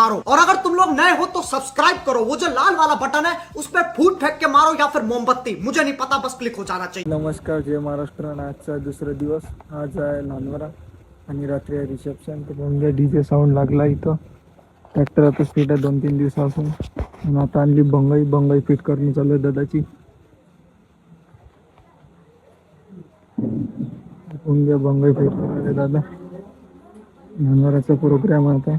मारो, और अगर तुम लोग नए हो तो सब्सक्राइब करो, वो जो लाल वाला बटन है उस पर फूट फेंक के मारो या फिर मोमबत्ती, मुझे नहीं पता, बस क्लिक हो जाना चाहिए। नमस्कार, जय महाराष्ट्र. आणि आजचा दुसरा दिवस. आज आहे नानवरा आणि रात्री आहे रिसेप्शन. तर बघूया डीजे साऊंड लागला इथं. ट्रॅक्टर आता स्पीड आहे 2-3 दिवसापासून. आणि आता आणली बंगाई फिट करणं चालू आहे दादाची. बघूया बंगाई फिट करणार आहे दादा. नानवराचा प्रोग्राम आता.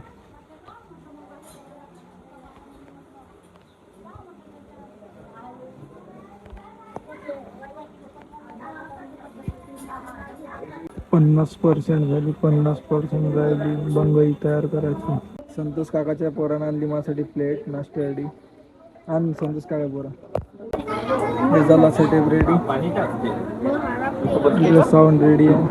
पन्नास 50% राहिली बंगाई तयार करायची. संतोष काकाच्या पोरानं आणली माझ्यासाठी प्लेट नाश्त्यासाठी. आणि संतोष काका पोरा हे झाला सेटअप रेडी. साऊंड रेडी आहे.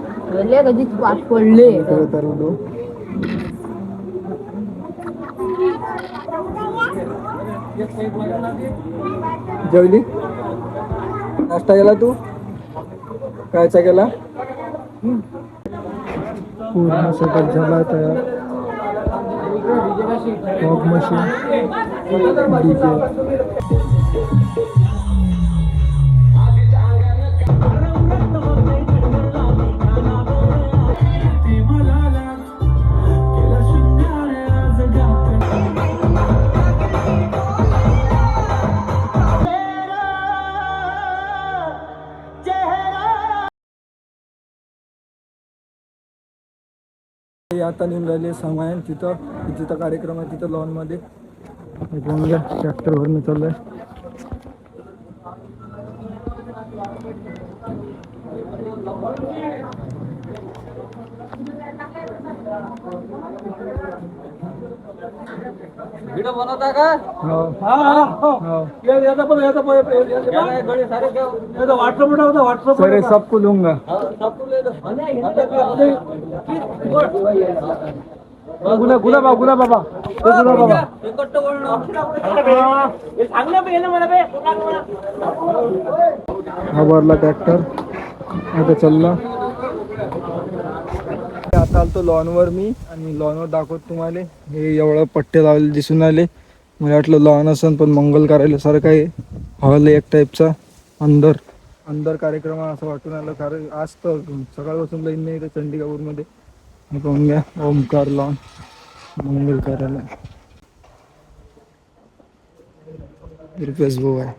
जेवली नाश्ता केला तू कायचा केला. पूर्ण सेटअप झाला तयार. Fog machine DJ. आता नेऊन राहिले सामान तिथं कार्यक्रम आहे तिथं लॉन मध्ये. ट्रॅक्टर भरून चालू आहे. व्हिडिओ बनवता का? सर सबको लूंगा. गुला बाबा हा भरला ट्रॅक्टर. आता चालला. आता आलतो लॉनवर मी आणि लॉनवर दाखवत तुम्हाला. हे एवढं पट्टे लावले दिसून आले. मला वाटलं लॉन असन पण मंगल कार्यालय सारखं आहे. हॉल एक टाईपचा अंदर कार्यक्रम असं वाटून आलं. कारण आज तर सकाळपासून लाईन नाही इथं चंडीगडमध्ये. पाहून घ्या ओमकार लॉन मंगल कार्यालय. रुपेश भाऊ आहे.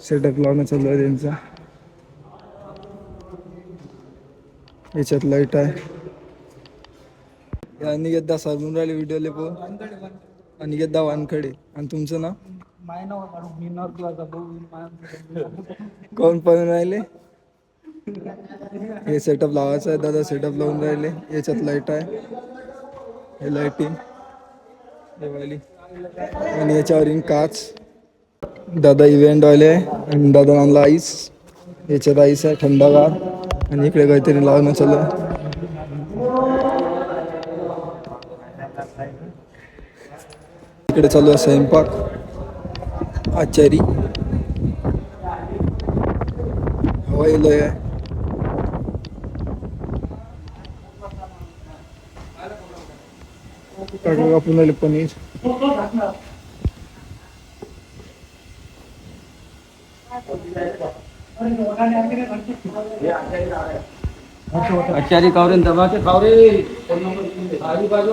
सेटअप लावणं चालू आहे त्यांचा. याच्यात लाईट आहे. अनिकेत दा सांगून राहिले व्हिडिओले पण. अनिकेत दा वानखडे. आणि तुमचं नाव कोण पण राहिले. हे सेटअप लावायचं आहे दादा. सेटअप लावून राहिले. याच्यात लाईट आहे. हे लाईटिंग वाली आणि याच्यावरील काच. दादा इव्हेंट वाले आहे. आणि दादा आणला आईस. याच्यात आईस आहे थंडगार. आणि इकडे काहीतरी लावणं चालू आहे. इकडे चालू आहे स्वयंपाक. आचारी हवाई लय आहे. कापून आले पनीर. आचारी कावरे दबाके कावरे आजूबाजू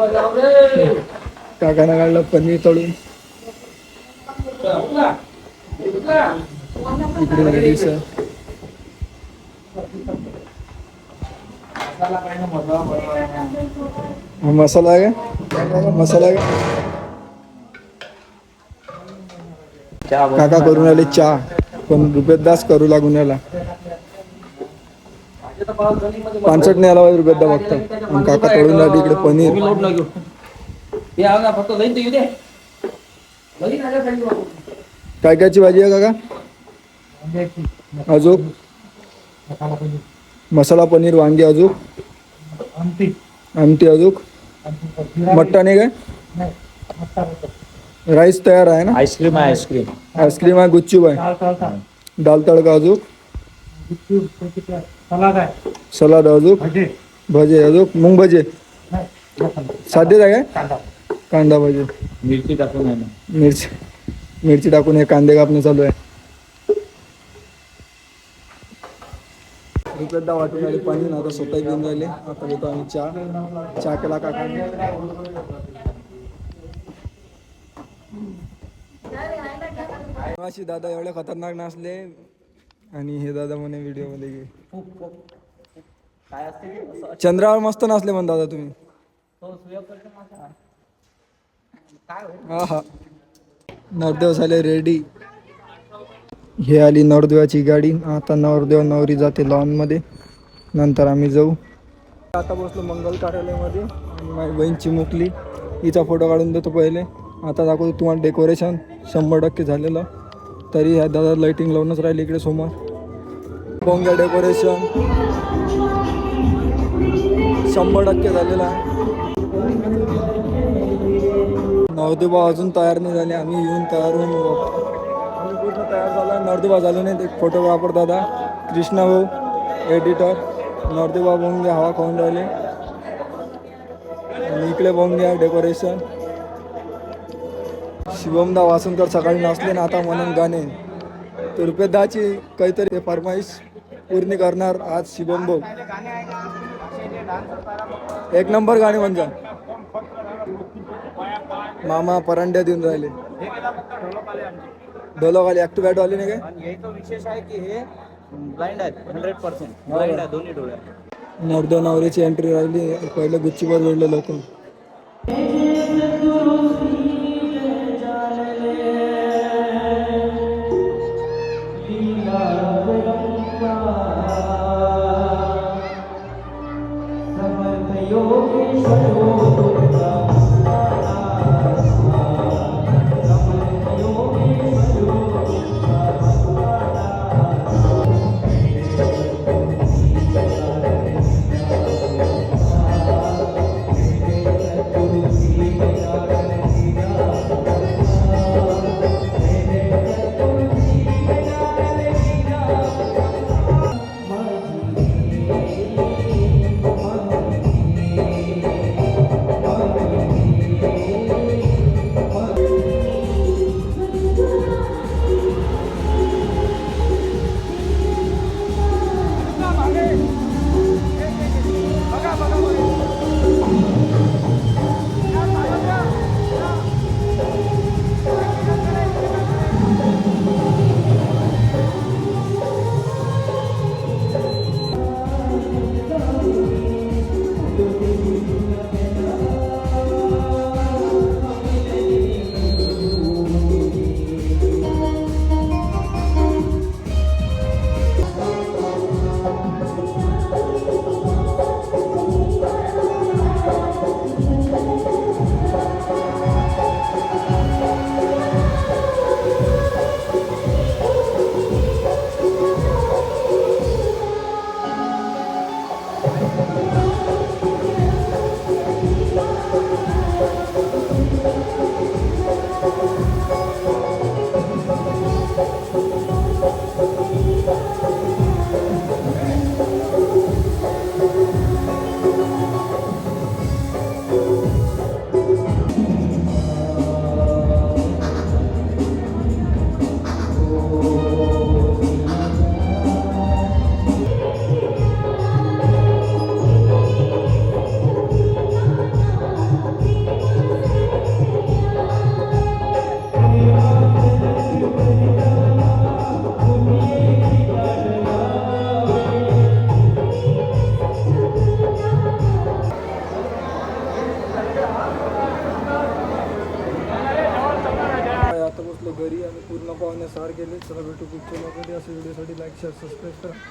काकानं काढलं पनीर तळून. इकडे लेडीज आहे. मसाला आहे का? मसाला आहे का? काका करून आले चहा. पण रुपयात दास करू लागून याला. पानसट नाही आला रुपयात दा बघता. आणि काका तळून आले इकडे पनीर. काय कायची भाजी आहे काका? अजून मसाला पनीर वांगी अजून आमटी अजून मट्टा नाही काय? राईस तयार आहे ना? आईस्क्रीम आहे गुच्चूब आहे. दाल तडका अजून सलाद अजून भजे अजून मूग भजे साधे आहे काय कांदा भजे मिरची टाकून आहे ना. मिरची टाकून हे कांदे कापणे चालू आहे. रुपयात वाटून आले पाणी आता स्वतः घेऊन राहिले. आता घेतो आम्ही चहा केला काकांनी. दादा एवढे खतरनाक नसले आणि हे दादा म्हणे व्हिडिओ मध्ये घे चंद्रावर मस्त नसले म्हण दादा तुम्ही. हा हा नवरदेव झाले रेडी. हे आली नवरदेवाची गाडी. आता नवरदेव नवरी जाते लॉन मध्ये. नंतर आम्ही जाऊ. आता बसलो मंगल कार्यालयामध्ये आणि माझी बहीण चिमुकली. हिचा फोटो काढून देतो पहिले. आता दाखवतो तुम्हाला डेकोरेशन 100% झालेलं. तरी ह्या दादा लाइटिंग लावूनच राहिली इकडे समोर. बोंगा डेकोरेशन 100% झालेलं आहे. नवरदेव अजून तयार नाही झाले. आम्ही येऊन तयार होऊन आम्ही पूर्ण तयार झाला. नवरदेव झाले नाही. एक फोटोग्राफर दादा कृष्णा भाऊ एडिटर. नवरदेव बोंगे हवा खाऊन राहिले आणि इकडे बोंगे डेकोरेशन. शिवमदा वासनकर सकाळी नाचले ना आता म्हणून गाणे. तर रुपयेदाची काहीतरी फरमाईश पूर्ण करणार आज शिवम भाऊ. एक नंबर गाणे म्हणजे मामा परांड्या देऊन राहिले. ढोलकवाले ऍक्टिव्ह बॅट वाले नाही काय. याचा विशेष आहे की हे ब्लाइंड आहेत 100% ब्लाइंड आहे दोन्ही डोळे. नवरदेव नवरीची एंट्री राहिली. पहिले गुच्चीवर जोडले लोक. घरी आणि पूर्ण पाहुणे सार गेले. चला भेटू पुढच्या व्हिडिओसाठी. लाईक शेअर सबस्क्राईब करा.